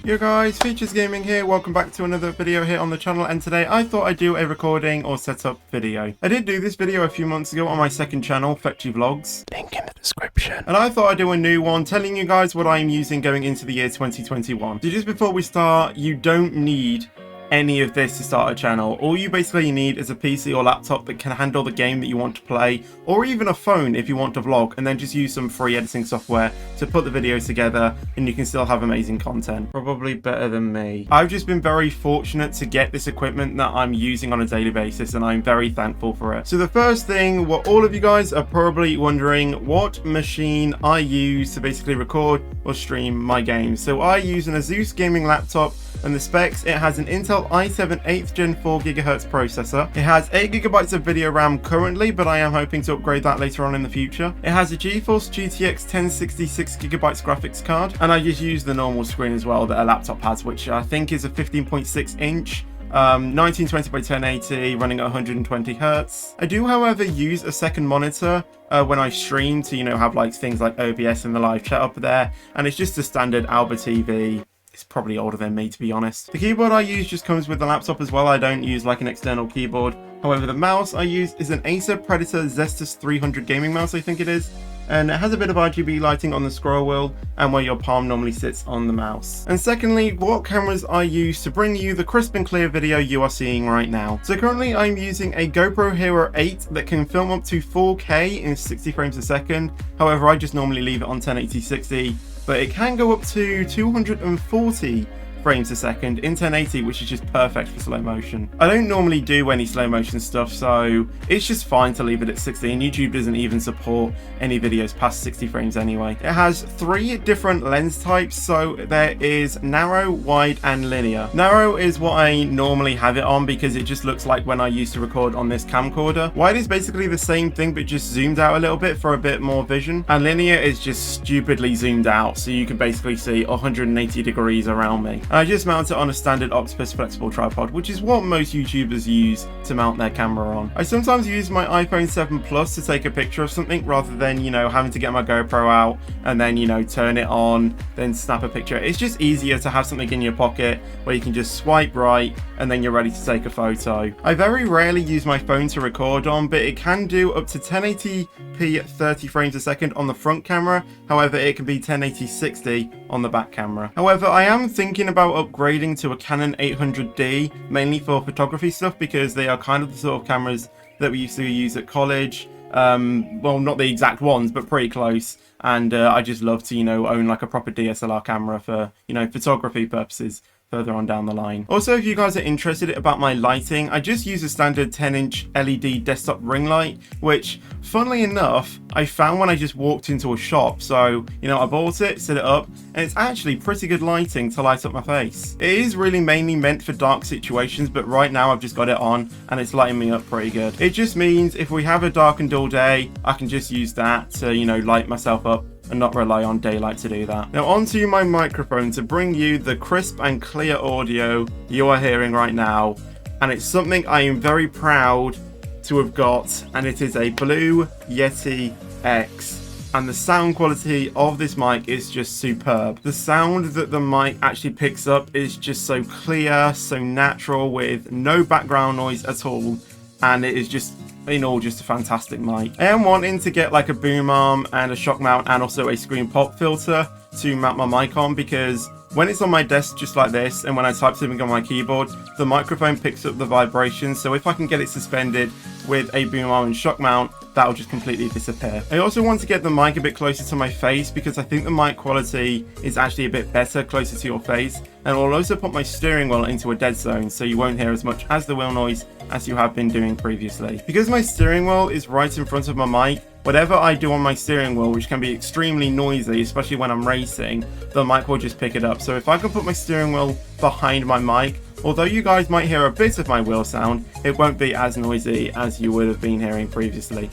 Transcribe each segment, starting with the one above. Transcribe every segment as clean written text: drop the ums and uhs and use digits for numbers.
Yo guys, Features Gaming here, welcome back to another video here on the channel, and today I thought I'd do a recording or setup video. I did do this video a few months ago on my second channel, Fletchy Vlogs, link in the description, and I thought I'd do a new one telling you guys what I'm using going into the year 2021. So just before we start, you don't need any of this to start a channel. All you basically need is a PC or laptop that can handle the game that you want to play, or even a phone if you want to vlog, and then just use some free editing software to put the videos together and you can still have amazing content. Probably better than me. I've just been very fortunate to get this equipment that I'm using on a daily basis, and I'm very thankful for it. So the first thing, what all of you guys are probably wondering, what machine I use to basically record or stream my games. So I use an Asus gaming laptop, and the specs, it has an Intel i7 8th Gen 4 GHz processor. It has 8 GB of video RAM currently, but I am hoping to upgrade that later on in the future. It has a GeForce GTX 1066 GB graphics card, and I just use the normal screen as well that a laptop has, which I think is a 15.6 inch. 1920 by 1080 running at 120 Hz. I do, however, use a second monitor when I stream to, have like things like OBS and the live chat up there, and it's just a standard Alba TV. It's probably older than me, to be honest. The keyboard I use just comes with the laptop as well. I don't use like an external keyboard. However, the mouse I use is an Acer Predator Zestus 300 gaming mouse, I think it is. And it has a bit of RGB lighting on the scroll wheel and where your palm normally sits on the mouse. And secondly, what cameras I use to bring you the crisp and clear video you are seeing right now. So currently I'm using a GoPro Hero 8 that can film up to 4K in 60 frames a second. However, I just normally leave it on 1080-60, but it can go up to 240 frames a second in 1080, which is just perfect for slow motion. I don't normally do any slow motion stuff, so it's just fine to leave it at 60, and YouTube doesn't even support any videos past 60 frames anyway. It has 3 different lens types, so there is narrow, wide, and linear. Narrow is what I normally have it on because it just looks like when I used to record on this camcorder. Wide is basically the same thing but just zoomed out a little bit for a bit more vision, and linear is just stupidly zoomed out, so you can basically see 180 degrees around me. I just mount it on a standard Octopus flexible tripod, which is what most YouTubers use to mount their camera on. I sometimes use my iPhone 7 Plus to take a picture of something rather than, having to get my GoPro out and then, turn it on, then snap a picture. It's just easier to have something in your pocket where you can just swipe right and then you're ready to take a photo. I very rarely use my phone to record on, but it can do up to 1080p 30 frames a second on the front camera. However, it can be 1080-60 on the back camera. However, I am thinking about upgrading to a Canon 800D, mainly for photography stuff, because they are kind of the sort of cameras that we used to use at college. Well, not the exact ones, but pretty close. And I just love to, own like a proper DSLR camera for, photography purposes further on down the line. Also, if you guys are interested about my lighting, I just use a standard 10-inch LED desktop ring light, which, funnily enough, I found when I just walked into a shop. So, I bought it, set it up, and it's actually pretty good lighting to light up my face. It is really mainly meant for dark situations, but right now I've just got it on and it's lighting me up pretty good. It just means if we have a dark and dull day, I can just use that to, light myself up and not rely on daylight to do that. Now onto my microphone to bring you the crisp and clear audio you are hearing right now, and it's something I am very proud to have got, and it is a Blue Yeti X, and the sound quality of this mic is just superb. The sound that the mic actually picks up is just so clear, so natural, with no background noise at all, and it is just in all just a fantastic mic. I am wanting to get like a boom arm and a shock mount and also a screen pop filter to mount my mic on, because when it's on my desk just like this and when I type something on my keyboard, the microphone picks up the vibrations. So if I can get it suspended with a boom arm and shock mount, that'll just completely disappear. I also want to get the mic a bit closer to my face because I think the mic quality is actually a bit better closer to your face, and I'll also put my steering wheel into a dead zone so you won't hear as much as the wheel noise as you have been doing previously. Because my steering wheel is right in front of my mic, whatever I do on my steering wheel, which can be extremely noisy, especially when I'm racing, the mic will just pick it up. So if I can put my steering wheel behind my mic, although you guys might hear a bit of my wheel sound, it won't be as noisy as you would have been hearing previously.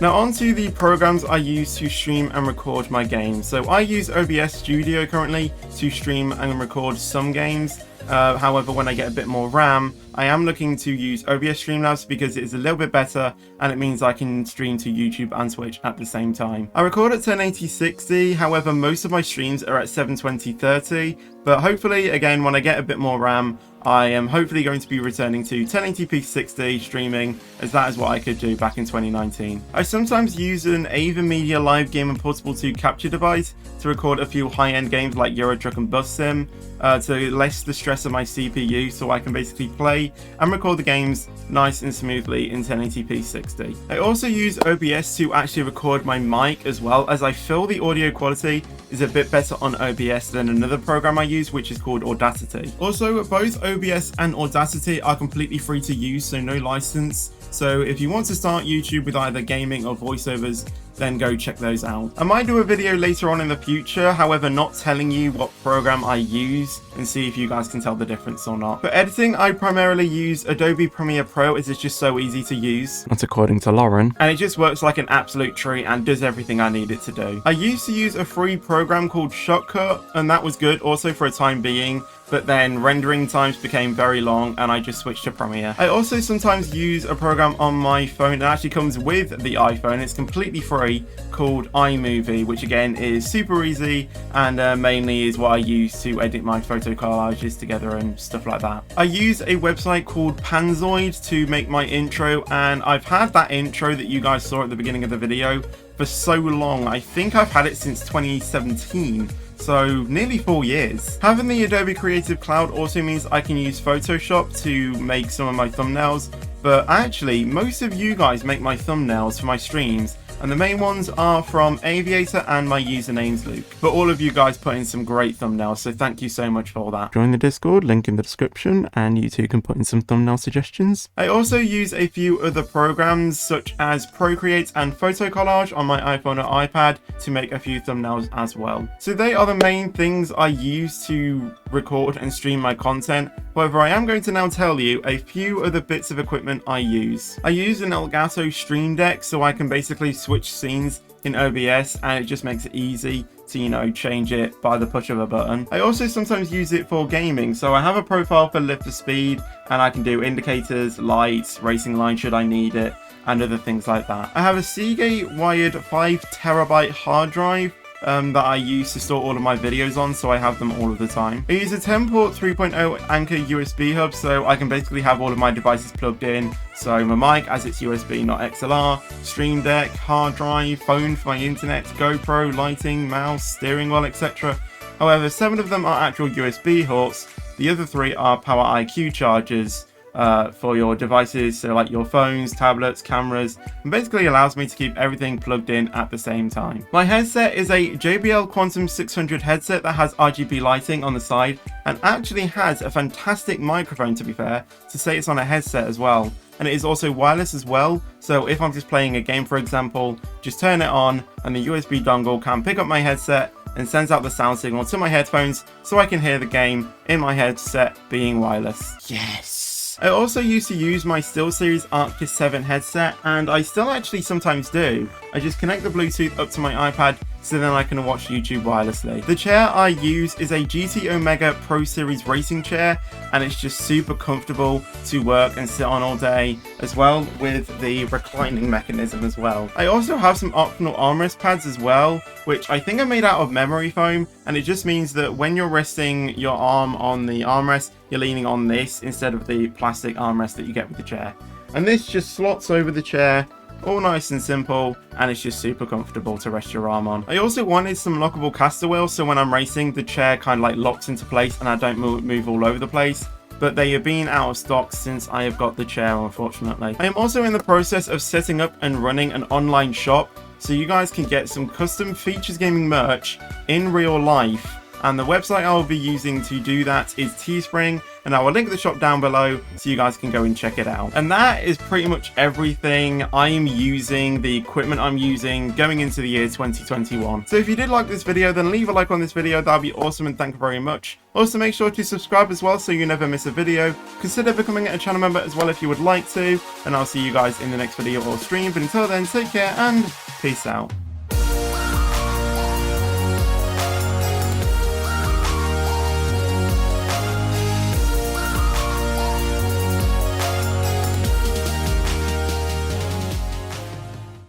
Now onto the programs I use to stream and record my games. So I use OBS Studio currently to stream and record some games. However, when I get a bit more RAM, I am looking to use OBS Streamlabs because it is a little bit better and it means I can stream to YouTube and Twitch at the same time. I record at 1080-60, however most of my streams are at 720-30, but hopefully again when I get a bit more RAM, I am hopefully going to be returning to 1080p 60 streaming, as that is what I could do back in 2019. I sometimes use an Avimedia Live Game and Portable 2 capture device to record a few high-end games like Euro Truck and Bus Sim, to less the stress of my CPU, so I can basically play and record the games nice and smoothly in 1080p 60. I also use OBS to actually record my mic as well, as I feel the audio quality is a bit better on OBS than another program I use, which is called Audacity. Also, both OBS and Audacity are completely free to use, so no license. So if you want to start YouTube with either gaming or voiceovers, then go check those out. I might do a video later on in the future, however not telling you what program I use, and see if you guys can tell the difference or not. For editing, I primarily use Adobe Premiere Pro, as it's just so easy to use. That's according to Lauren. And it just works like an absolute treat and does everything I need it to do. I used to use a free program called Shotcut, and that was good also for a time being, but then rendering times became very long and I just switched to Premiere. I also sometimes use a program on my phone that actually comes with the iPhone. It's completely free, called Imovie, which again is super easy and mainly is what I use to edit my photo collages together and stuff like that. I use a website called Panzoid to make my intro, and I've had that intro that you guys saw at the beginning of the video for so long. I think I've had it since 2017. So nearly 4 years. Having the Adobe Creative Cloud also means I can use Photoshop to make some of my thumbnails, but actually most of you guys make my thumbnails for my streams, and the main ones are from Aviator and my username's Luke. But all of you guys put in some great thumbnails, so thank you so much for that. Join the Discord, link in the description, and you too can put in some thumbnail suggestions. I also use a few other programs such as Procreate and Photo Collage on my iPhone or iPad to make a few thumbnails as well. So they are the main things I use to record and stream my content. However, I am going to now tell you a few other bits of equipment I use. I use an Elgato Stream Deck so I can basically switch scenes in OBS, and it just makes it easy to, you know, change it by the push of a button. I also sometimes use it for gaming, so I have a profile for lift to speed and I can do indicators, lights, racing line should I need it, and other things like that. I have a Seagate wired 5TB hard drive that I use to store all of my videos on, so I have them all of the time. I use a 10-port 3.0 Anchor USB hub, so I can basically have all of my devices plugged in. So my mic, as it's USB not XLR, Stream Deck, hard drive, phone for my internet, GoPro, lighting, mouse, steering wheel, etc. However, 7 of them are actual USB ports. The other 3 are Power IQ chargers for your devices, so like your phones, tablets, cameras, and basically allows me to keep everything plugged in at the same time. My headset is a JBL Quantum 600 headset that has RGB lighting on the side and actually has a fantastic microphone, to be fair, to say it's on a headset as well. And it is also wireless as well, so if I'm just playing a game, for example, just turn it on and the USB dongle can pick up my headset and sends out the sound signal to my headphones so I can hear the game in my headset being wireless. Yes! I also used to use my SteelSeries Arctis 7 headset, and I still actually sometimes do. I just connect the Bluetooth up to my iPad so then I can watch YouTube wirelessly. The chair I use is a GT Omega Pro Series racing chair, and it's just super comfortable to work and sit on all day, as well with the reclining mechanism as well. I also have some optional armrest pads as well, which I think are made out of memory foam, and it just means that when you're resting your arm on the armrest, you're leaning on this instead of the plastic armrest that you get with the chair. And this just slots over the chair, all nice and simple, and it's just super comfortable to rest your arm on. I also wanted some lockable caster wheels, so when I'm racing, the chair kind of like locks into place and I don't move all over the place. But they have been out of stock since I have got the chair, unfortunately. I am also in the process of setting up and running an online shop, so you guys can get some custom Features Gaming merch in real life. And the website I will be using to do that is Teespring, and I will link the shop down below so you guys can go and check it out. And that is pretty much everything I am using, the equipment I'm using going into the year 2021. So if you did like this video, then leave a like on this video, that'd be awesome, and thank you very much. Also make sure to subscribe as well so you never miss a video. Consider becoming a channel member as well if you would like to, and I'll see you guys in the next video or stream. But until then, take care and peace out.